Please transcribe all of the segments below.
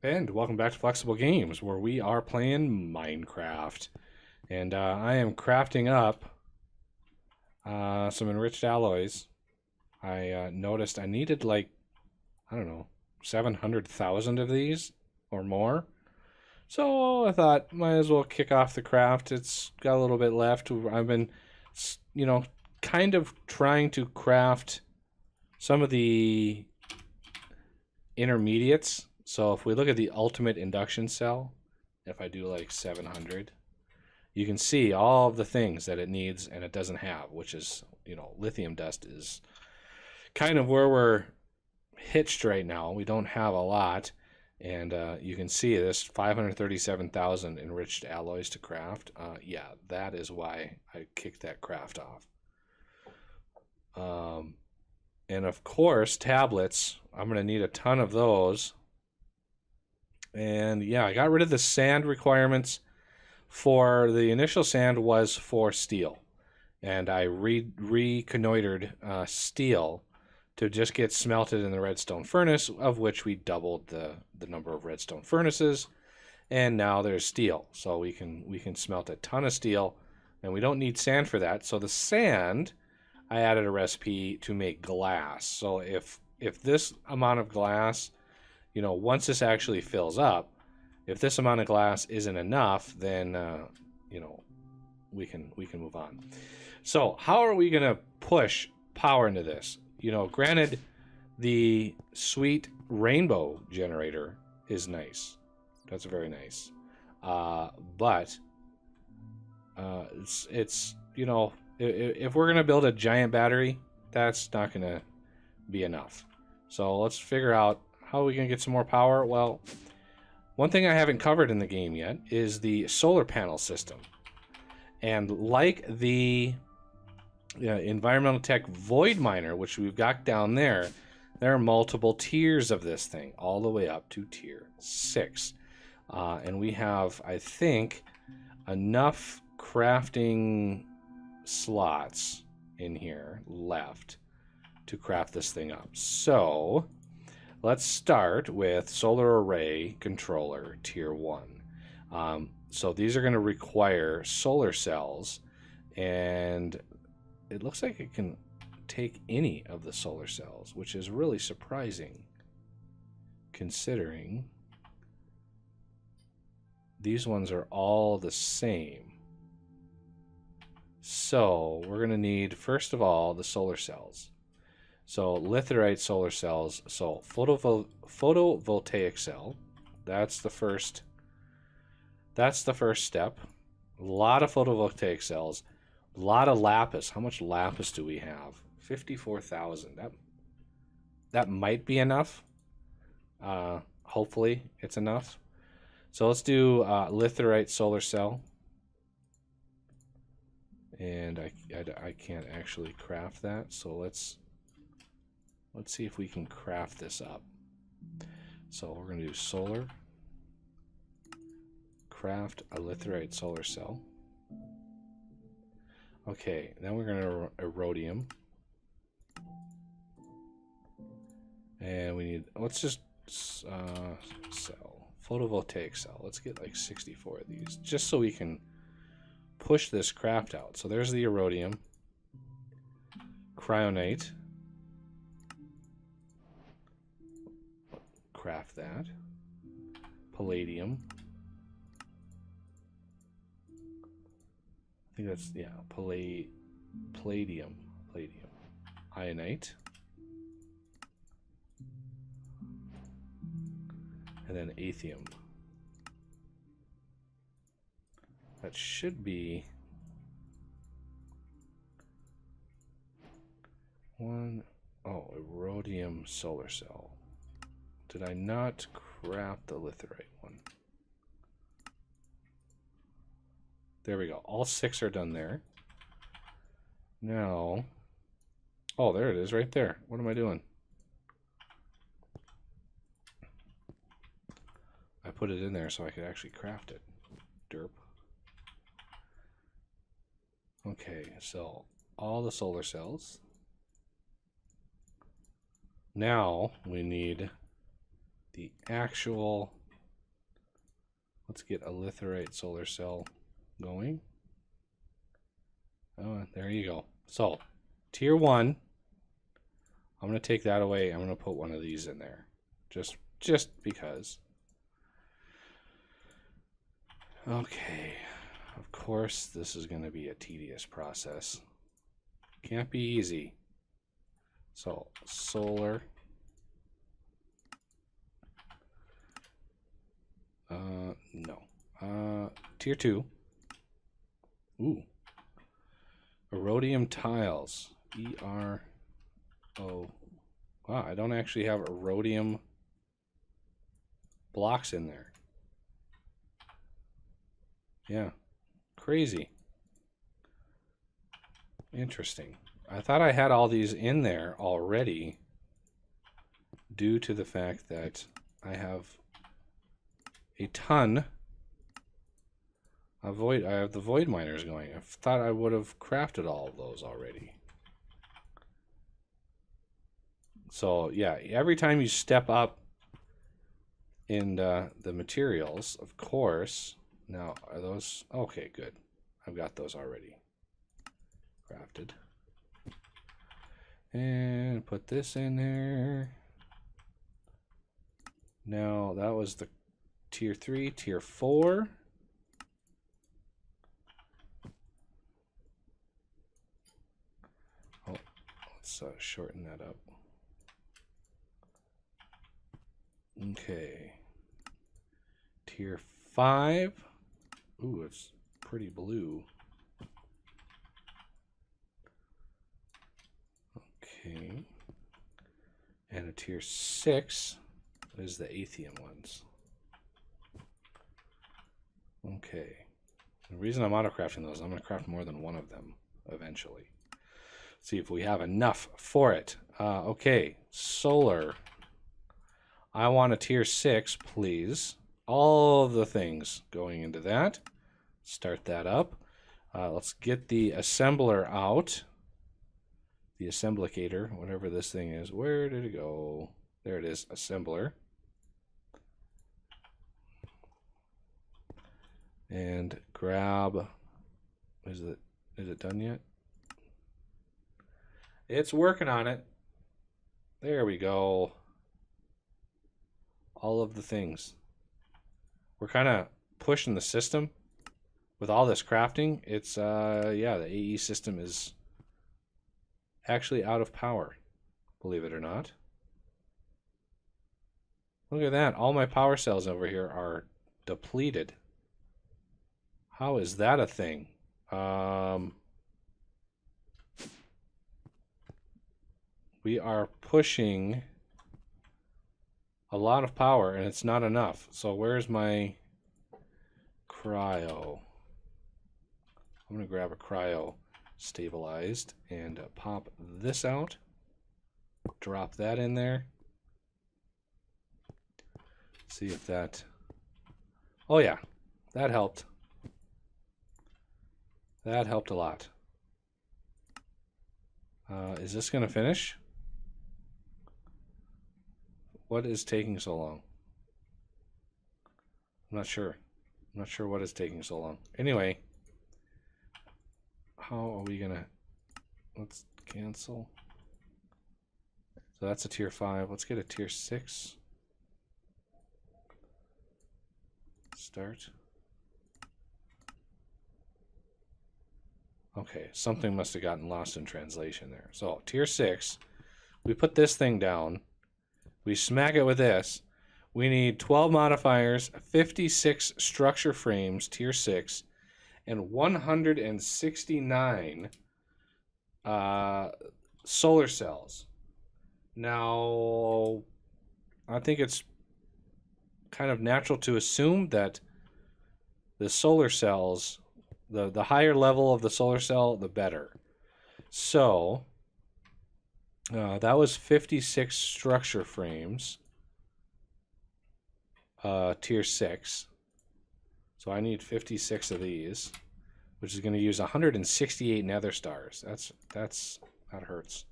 And welcome back to Flexible Games, where we are playing Minecraft. And I am crafting up some enriched alloys. I noticed I needed like, I don't know, 700,000 of these or more. So I thought, might as well kick off the craft. It's got a little bit left. I've been, kind of trying to craft some of the intermediates. So if we look at the ultimate induction cell, if I do like 700, you can see all of the things that it needs and it doesn't have, which is, lithium dust is kind of where we're hitched right now. We don't have a lot, and you can see this 537,000 enriched alloys to craft. Yeah, that is why I kicked that craft off. And of course, tablets. I'm going to need a ton of those. And yeah, I got rid of the sand requirements. For the initial sand was for steel, and I reconnoitered steel to just get smelted in the redstone furnace, of which we doubled the number of redstone furnaces, and now there's steel, so we can smelt a ton of steel, and we don't need sand for that. So the sand, I added a recipe to make glass. So if this amount of glass, once this actually fills up, if this amount of glass isn't enough, then we can move on. So how are we gonna push power into this? Granted, the sweet rainbow generator is nice. That's very nice. But it's if we're gonna build a giant battery, that's not gonna be enough. So let's figure out how we can get some more power. Well, one thing I haven't covered in the game yet is the solar panel system. And like the environmental tech void miner, which we've got down there, there are multiple tiers of this thing, all the way up to tier 6. And we have, I think, enough crafting slots in here left to craft this thing up. So let's start with solar array controller tier 1. So these are going to require solar cells, and it looks like it can take any of the solar cells, which is really surprising considering these ones are all the same. So we're going to need, first of all, the solar cells. So litherite solar cells, so photovoltaic cell, that's the first step. A lot of photovoltaic cells, a lot of lapis. How much lapis do we have? 54,000. That might be enough. Hopefully it's enough. So let's do litherite solar cell. And I can't actually craft that, so let's see if we can craft this up. So we're going to do solar, craft a litherite solar cell. Okay, then we're going to erodium. And we need, let's just cell, photovoltaic cell. Let's get like 64 of these, just so we can push this craft out. So there's the erodium, cryonite. Craft that. Palladium. I think that's, yeah, palladium. Ionite. And then Atheum. That should be one. Oh, erodium solar cell. Did I not craft the litherite one? There we go. All 6 are done there. Now, oh, there it is right there. What am I doing? I put it in there so I could actually craft it. Derp. Okay, so all the solar cells. Now we need the actual Let's get a litherite solar cell going. Oh, there you go. So, tier 1. I'm going to take that away. I'm going to put one of these in there. Just because. Okay. Of course, this is going to be a tedious process. Can't be easy. So, solar. No. Tier 2. Ooh. Erodium tiles. E-R-O. Wow, I don't actually have erodium blocks in there. Yeah. Crazy. Interesting. I thought I had all these in there already due to the fact that I have a ton of I have the void miners going. I thought I would have crafted all of those already. So yeah, every time you step up in the materials, of course. Now, are those okay? Good. I've got those already crafted. And put this in there. Now, that was the tier 3, tier 4. Oh, let's shorten that up. Okay. Tier 5. Ooh, it's pretty blue. Okay. And a tier 6 is the Althean ones. Okay. The reason I'm auto-crafting those, I'm going to craft more than one of them eventually. See if we have enough for it. Okay, solar. I want a tier 6, please. All of the things going into that. Start that up. Let's get the assembler out. The assemblicator, whatever this thing is. Where did it go? There it is, assembler. And grab, is it done yet? It's working on it. There we go. All of the things. We're kind of pushing the system with all this crafting. It's yeah, the AE system is actually out of power, believe it or not. Look at that. All my power cells over here are depleted. How is that a thing? We are pushing a lot of power and it's not enough. So where's my cryo? I'm going to grab a cryo stabilized and pop this out. Drop that in there. See if that... Oh yeah, that helped. That helped a lot. Is this going to finish? What is taking so long? I'm not sure. I'm not sure what is taking so long. Anyway, how are we going to... Let's cancel. So that's a tier 5. Let's get a tier 6. Start. Okay, something must have gotten lost in translation there. So, tier 6. We put this thing down. We smack it with this. We need 12 modifiers, 56 structure frames, tier 6, and 169 solar cells. Now, I think it's kind of natural to assume that the solar cells, the higher level of the solar cell, the better. So, that was 56 structure frames, tier 6. So I need 56 of these, which is going to use 168 nether stars. That hurts.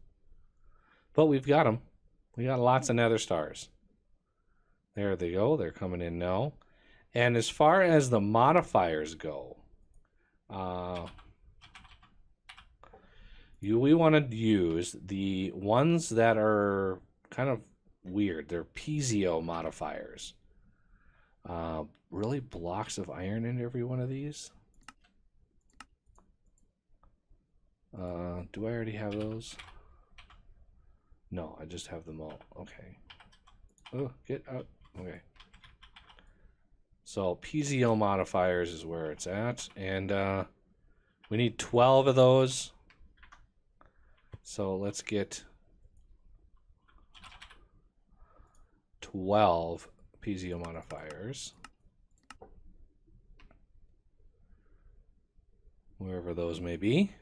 But we've got them. We got lots of nether stars. There they go. They're coming in now. And as far as the modifiers go, we want to use the ones that are kind of weird. They're piezo modifiers. Really blocks of iron in every one of these. Do I already have those? No, I just have them all. Okay. Oh, get out. Okay. So piezo modifiers is where it's at, and we need 12 of those. So let's get 12 piezo modifiers, wherever those may be.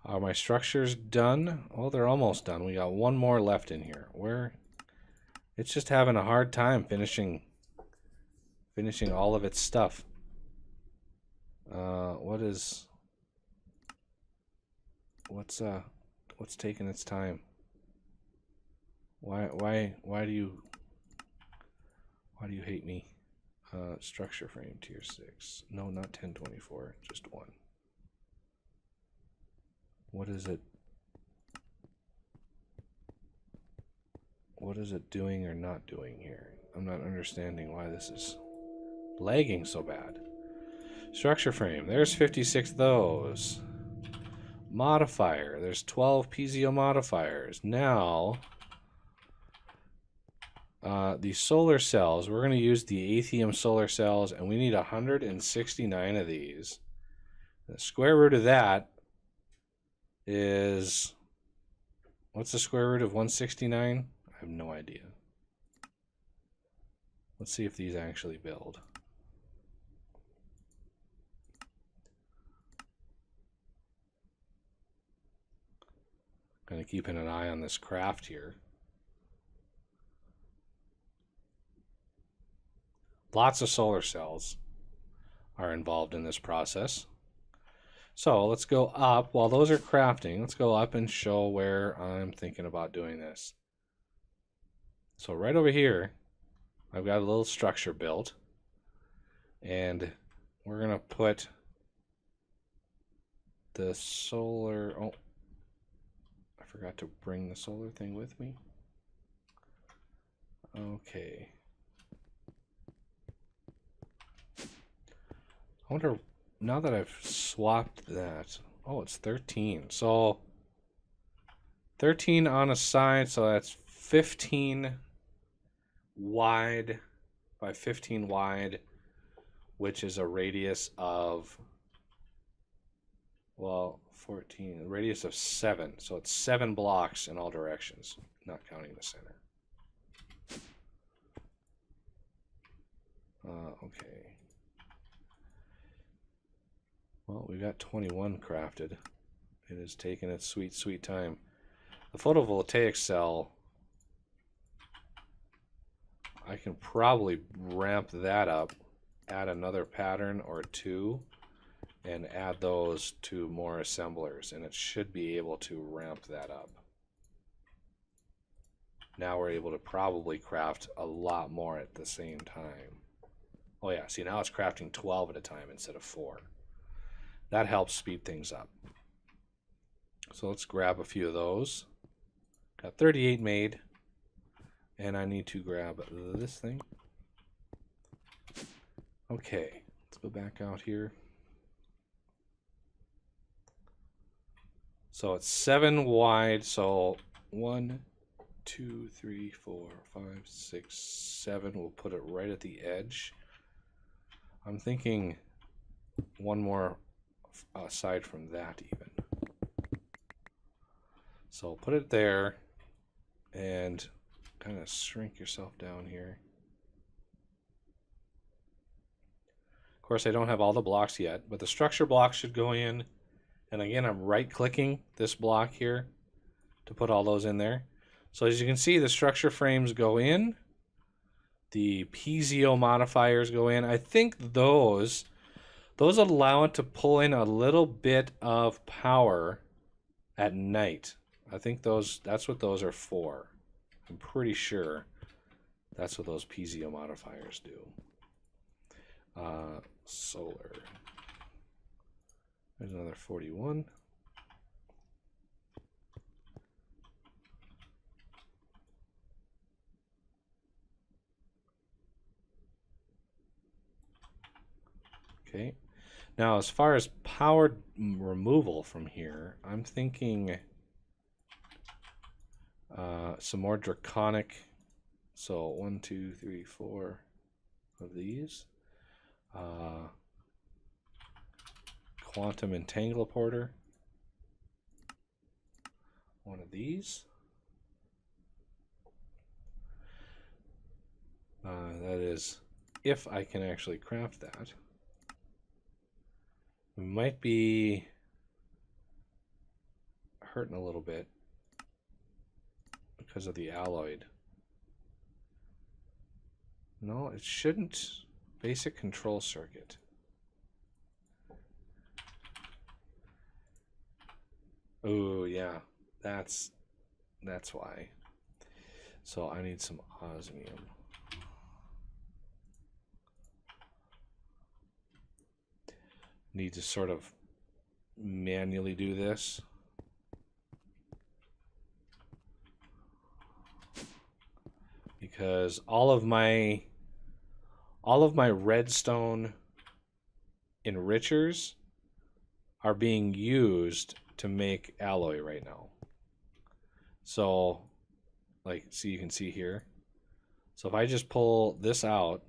Are my structures done? Oh, they're almost done. We got one more left in here. Where it's just having a hard time finishing all of its stuff. What's taking its time? Why do you hate me? Structure frame tier 6. No, not 1024, just 1. What is it? What is it doing or not doing here? I'm not understanding why this is lagging so bad. Structure frame, there's 56 of those. Modifier, there's 12 piezo modifiers. Now, the solar cells, we're going to use the Althean solar cells, and we need 169 of these. The square root of that is, what's the square root of 169? I have no idea. Let's see if these actually build. Kind of keeping an eye on this craft here. Lots of solar cells are involved in this process. So let's go up. While those are crafting, let's go up and show where I'm thinking about doing this. So right over here, I've got a little structure built. And we're going to put the solar... Oh, I forgot to bring the solar thing with me. Okay. I wonder, now that I've swapped that, oh, it's 13. So 13 on a side, so that's 15 wide by 15 wide, which is a radius of, well, 14, a radius of 7. So it's 7 blocks in all directions, not counting the center. Okay. Well, we got 21 crafted. It has taken its sweet, sweet time. The photovoltaic cell, I can probably ramp that up, add another pattern or 2, and add those to more assemblers, and it should be able to ramp that up. Now we're able to probably craft a lot more at the same time. Oh yeah, see, now it's crafting 12 at a time instead of 4. That helps speed things up. So let's grab a few of those. Got 38 made. And I need to grab this thing. Okay, let's go back out here. So it's 7 wide. So 1, 2, 3, 4, 5, 6, 7. We'll put it right at the edge. I'm thinking one more aside from that even. So put it there and kind of shrink yourself down here. Of course, I don't have all the blocks yet, but the structure blocks should go in. And again, I'm right-clicking this block here to put all those in there. So as you can see, the structure frames go in. The piezo modifiers go in. I think those allow it to pull in a little bit of power at night. I think that's what those are for. I'm pretty sure that's what those piezo modifiers do. Solar. There's another 41. Okay. Now, as far as power removal from here, I'm thinking some more draconic. So 1, 2, 3, 4 of these. Quantum Entangleporter. One of these. That is, if I can actually craft that. We might be hurting a little bit because of the alloyed. No, it shouldn't. Basic control circuit. Oh yeah, that's why. So I need some osmium. Need to sort of manually do this. Because all of my redstone enrichers are being used to make alloy right now. So, like, see, you can see here. So if I just pull this out,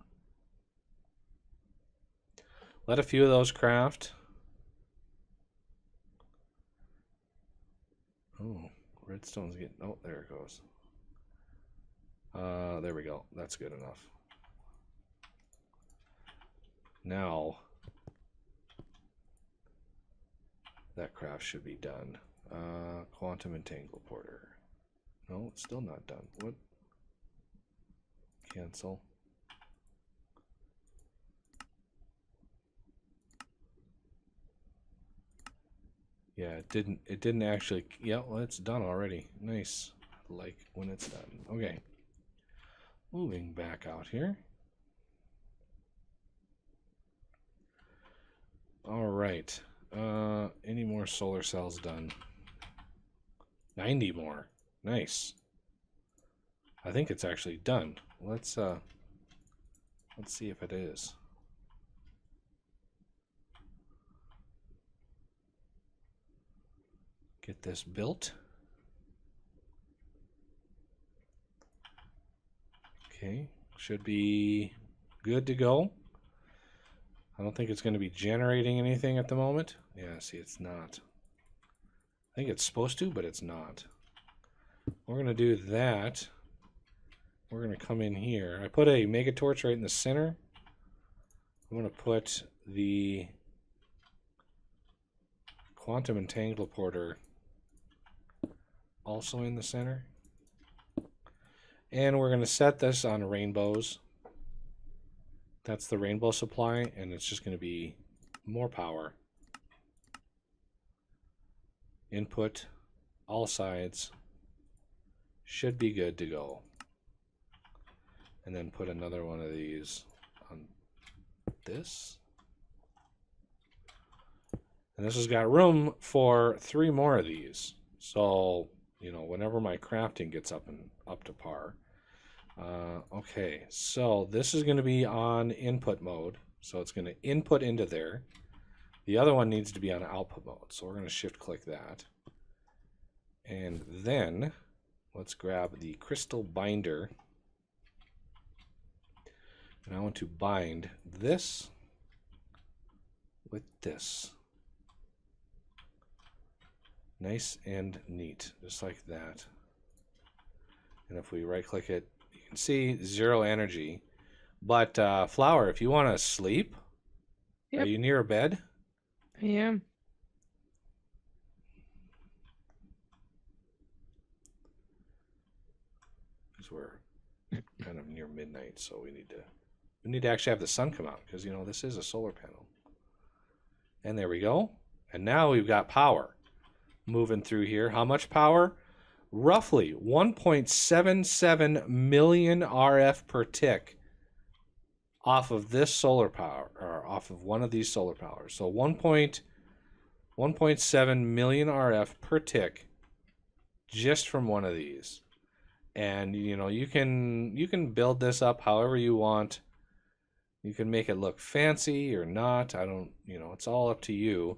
let a few of those craft. Oh, redstone's getting, oh, there it goes. There we go. That's good enough. Now, that craft should be done. Quantum Entangleporter. No, it's still not done. What? Cancel. Yeah, it didn't actually, yeah, well, it's done already. Nice. Like when it's done. Okay. Moving back out here. All right. Any more solar cells done? 90 more. Nice. I think it's actually done. Let's see if it is. Get this built. Okay, should be good to go. I don't think it's going to be generating anything at the moment. Yeah, see, it's not. I think it's supposed to, but it's not. We're going to do that. We're going to come in here. I put a mega torch right in the center. I'm going to put the quantum entangleporter also in the center. And we're going to set this on rainbows. That's the rainbow supply, and it's just going to be more power. Input, all sides. Should be good to go. And then put another one of these on this. And this has got room for 3 more of these. So, you know, whenever my crafting gets up to par. Okay, so this is going to be on input mode. So it's going to input into there. The other one needs to be on output mode. So we're going to shift click that. And then let's grab the crystal binder. And I want to bind this with this. Nice and neat, just like that. And if we right click it, you can see 0 energy. But Flower, if you want to sleep, Yep. Are you near a bed? I am. Because we're kind of near midnight, so we need to actually have the sun come out, because you know this is a solar panel. And there we go. And now we've got power moving through here. How much power? Roughly 1.77 million RF per tick off of this solar power, or off of one of these solar powers. So 1.7 million RF per tick just from one of these. And you know, you can build this up however you want. You can make it look fancy or not. I don't, you know, it's all up to you.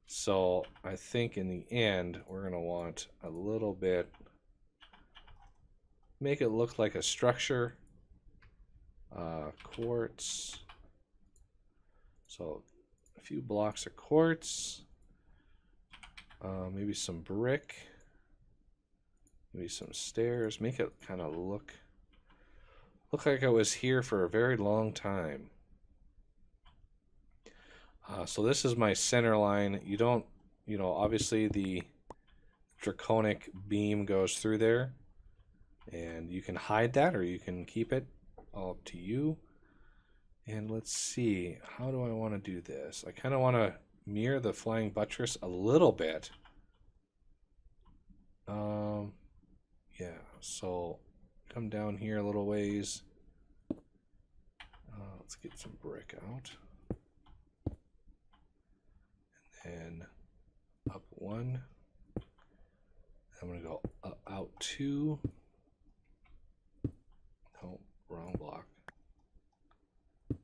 So I think in the end, we're going to want a little bit, make it look like a structure. Quartz. So a few blocks of quartz. Maybe some brick. Maybe some stairs. Make it kind of look like it was here for a very long time. So this is my center line. You don't, you know, obviously the draconic beam goes through there, and you can hide that or you can keep it, all up to you. And let's see, how do I want to do this? I kind of want to mirror the flying buttress a little bit. Yeah, so come down here a little ways. Let's get some brick out. And up one. I'm going to go out two. No, wrong block. And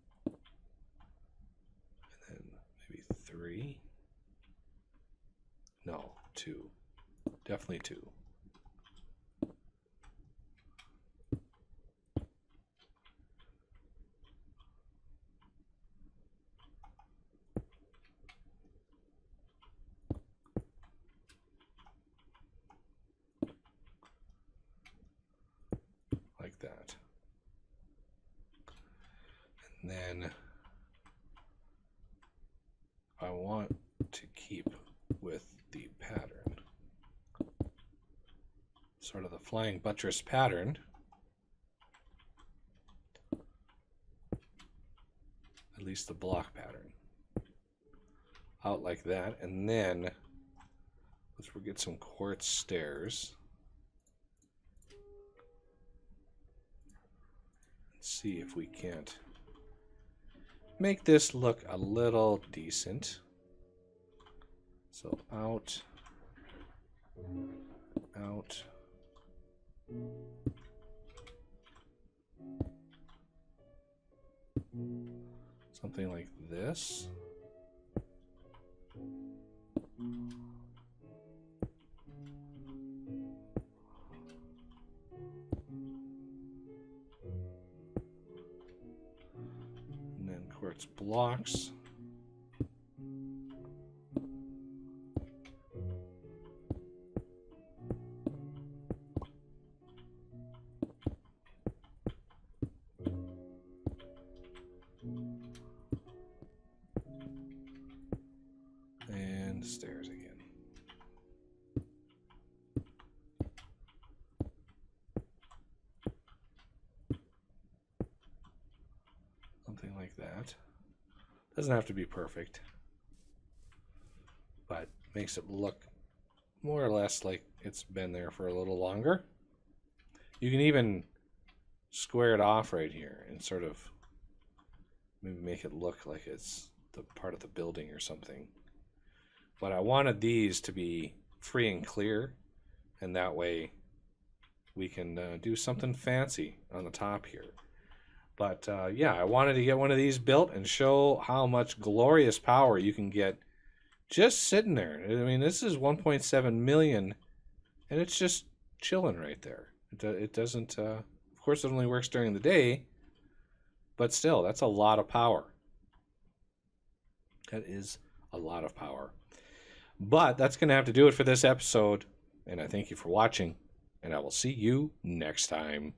then maybe three. No, two. Definitely two. That. And then I want to keep with the pattern, sort of the flying buttress pattern. At least the block pattern. Out like that, and then let's get some quartz stairs. See if we can't make this look a little decent. So out, out, something like this. Quartz blocks. And stairs again. Something like that. Doesn't have to be perfect, but makes it look more or less like it's been there for a little longer. You can even square it off right here and sort of maybe make it look like it's the part of the building or something. But I wanted these to be free and clear, and that way we can do something fancy on the top here. But yeah, I wanted to get one of these built and show how much glorious power you can get just sitting there. I mean, this is 1.7 million, and it's just chilling right there. It doesn't, of course, it only works during the day, but still, that's a lot of power. That is a lot of power. But that's going to have to do it for this episode, and I thank you for watching, and I will see you next time.